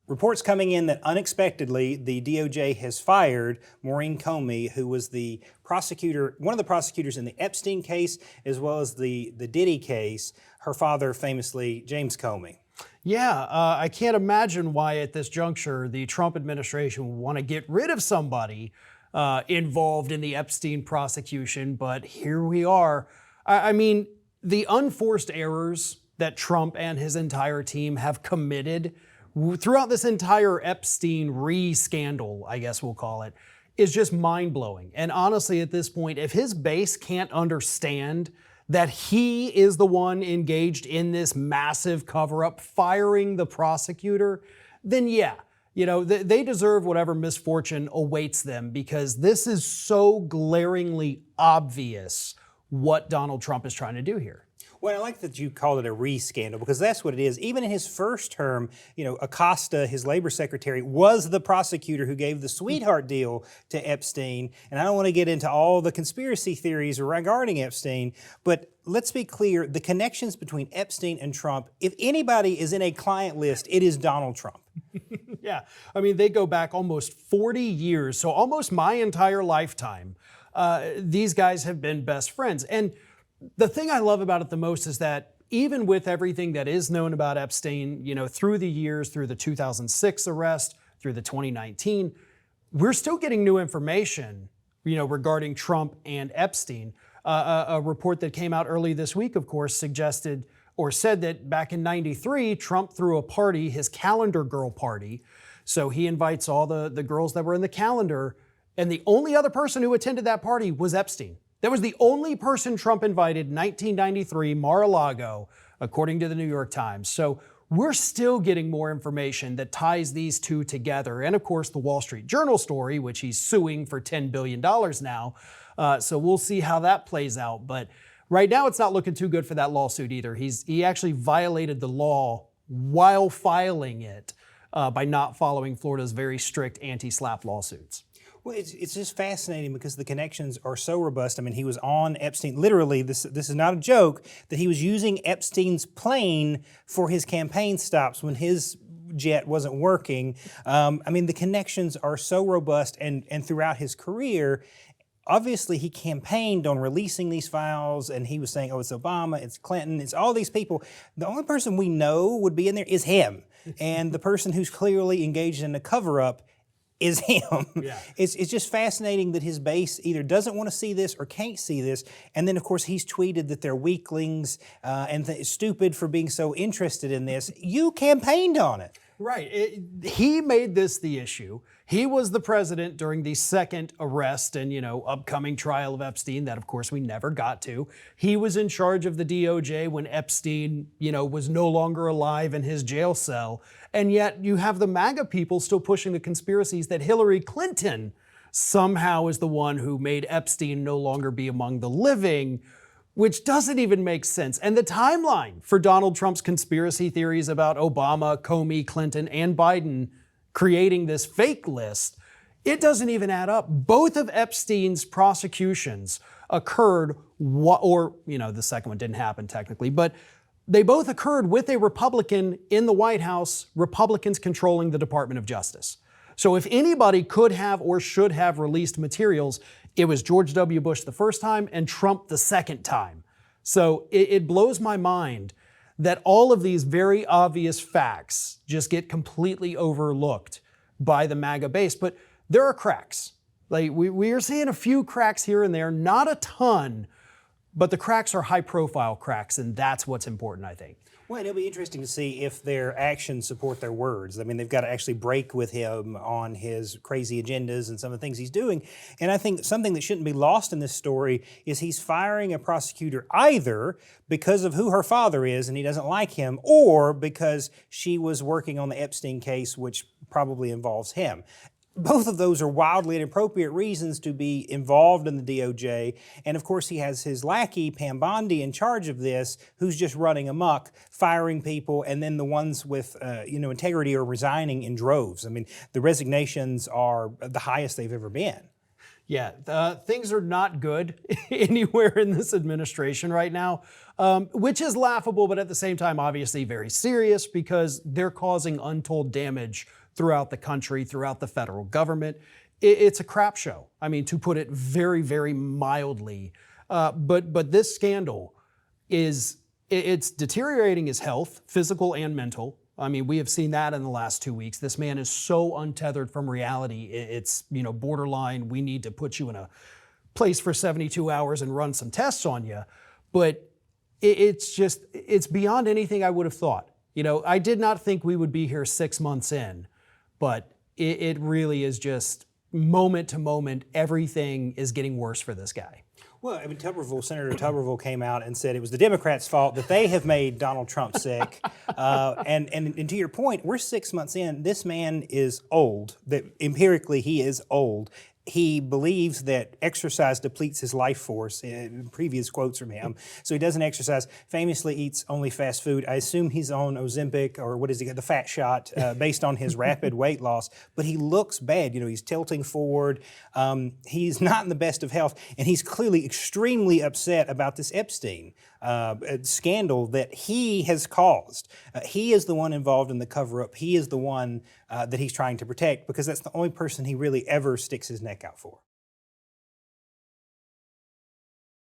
Reports coming in that unexpectedly the DOJ has fired Maureen Comey, who was the prosecutor, one of the prosecutors in the Epstein case, as well as the Diddy case. Her father, famously, James Comey. Yeah, I can't imagine why at this juncture the Trump administration would want to get rid of somebody involved in the Epstein prosecution, but here we are. I mean, the unforced errors that Trump and his entire team have committed throughout this entire Epstein re-scandal, I guess we'll call it, is just mind-blowing. And honestly, at this point, if his base can't understand that he is the one engaged in this massive cover-up, firing the prosecutor, then yeah, they deserve whatever misfortune awaits them, because this is so glaringly obvious what Donald Trump is trying to do here. Well, I like that you called it a re-scandal, because that's what it is. Even in his first term, Acosta, his labor secretary, was the prosecutor who gave the sweetheart deal to Epstein. And I don't want to get into all the conspiracy theories regarding Epstein, but let's be clear, the connections between Epstein and Trump, if anybody is in a client list, it is Donald Trump. Yeah, I mean, they go back almost 40 years, so almost my entire lifetime. These guys have been best friends. And the thing I love about it the most is that even with everything that is known about Epstein, through the years, through the 2006 arrest, through the 2019, we're still getting new information, regarding Trump and Epstein. A report that came out early this week, of course, suggested or said that back in '93, Trump threw a party, his calendar girl party. So he invites all the girls that were in the calendar, and the only other person who attended that party was Epstein. That was the only person Trump invited in 1993, Mar-a-Lago, according to the New York Times. So we're still getting more information that ties these two together. And of course, the Wall Street Journal story, which he's suing for $10 billion now. So we'll see how that plays out. But right now, it's not looking too good for that lawsuit either. He actually violated the law while filing it by not following Florida's very strict anti-SLAPP lawsuits. Well, it's just fascinating because the connections are so robust. I mean, he was on Epstein. Literally, this is not a joke, that he was using Epstein's plane for his campaign stops when his jet wasn't working. I mean, the connections are so robust, and throughout his career, obviously he campaigned on releasing these files, and he was saying, oh, it's Obama, it's Clinton, it's all these people. The only person we know would be in there is him. And the person who's clearly engaged in the cover-up is him. Yeah. It's just fascinating that his base either doesn't want to see this or can't see this. And then, of course, he's tweeted that they're weaklings and stupid for being so interested in this. You campaigned on it. Right. He made this the issue. He was the president during the second arrest and, upcoming trial of Epstein that, of course, we never got to. He was in charge of the DOJ when Epstein, was no longer alive in his jail cell. And yet you have the MAGA people still pushing the conspiracies that Hillary Clinton somehow is the one who made Epstein no longer be among the living, which doesn't even make sense. And the timeline for Donald Trump's conspiracy theories about Obama, Comey, Clinton, and Biden creating this fake list, it doesn't even add up. Both of Epstein's prosecutions occurred, the second one didn't happen technically, but they both occurred with a Republican in the White House, Republicans controlling the Department of Justice. So if anybody could have or should have released materials, it was George W. Bush the first time and Trump the second time. So it blows my mind that all of these very obvious facts just get completely overlooked by the MAGA base. But there are cracks. Like we are seeing a few cracks here and there, not a ton, but the cracks are high-profile cracks, and that's what's important, I think. Well, it'll be interesting to see if their actions support their words. I mean, they've got to actually break with him on his crazy agendas and some of the things he's doing. And I think something that shouldn't be lost in this story is he's firing a prosecutor either because of who her father is and he doesn't like him, or because she was working on the Epstein case, which probably involves him. Both of those are wildly inappropriate reasons to be involved in the DOJ. And of course, he has his lackey, Pam Bondi, in charge of this, who's just running amok, firing people, and then the ones with integrity are resigning in droves. I mean, the resignations are the highest they've ever been. Yeah, things are not good anywhere in this administration right now, which is laughable, but at the same time, obviously very serious because they're causing untold damage throughout the country, throughout the federal government. It's a crap show. I mean, to put it very, very mildly. But this scandal it's deteriorating his health, physical and mental. I mean, we have seen that in the last 2 weeks. This man is so untethered from reality. It's, borderline, we need to put you in a place for 72 hours and run some tests on you. But it's beyond anything I would have thought. I did not think we would be here 6 months in, but it really is just moment to moment, everything is getting worse for this guy. Well, I mean, Senator Tuberville came out and said it was the Democrats' fault that they have made Donald Trump sick. And to your point, we're 6 months in. This man is old. That empirically, he is old. He believes that exercise depletes his life force, in previous quotes from him. So he doesn't exercise, famously eats only fast food. I assume he's on Ozempic or what is he, the fat shot, based on his rapid weight loss. But he looks bad. He's tilting forward. He's not in the best of health. And he's clearly extremely upset about this Epstein scandal that he has caused. He is the one involved in the cover-up. He is the one that he's trying to protect because that's the only person he really ever sticks his neck out for.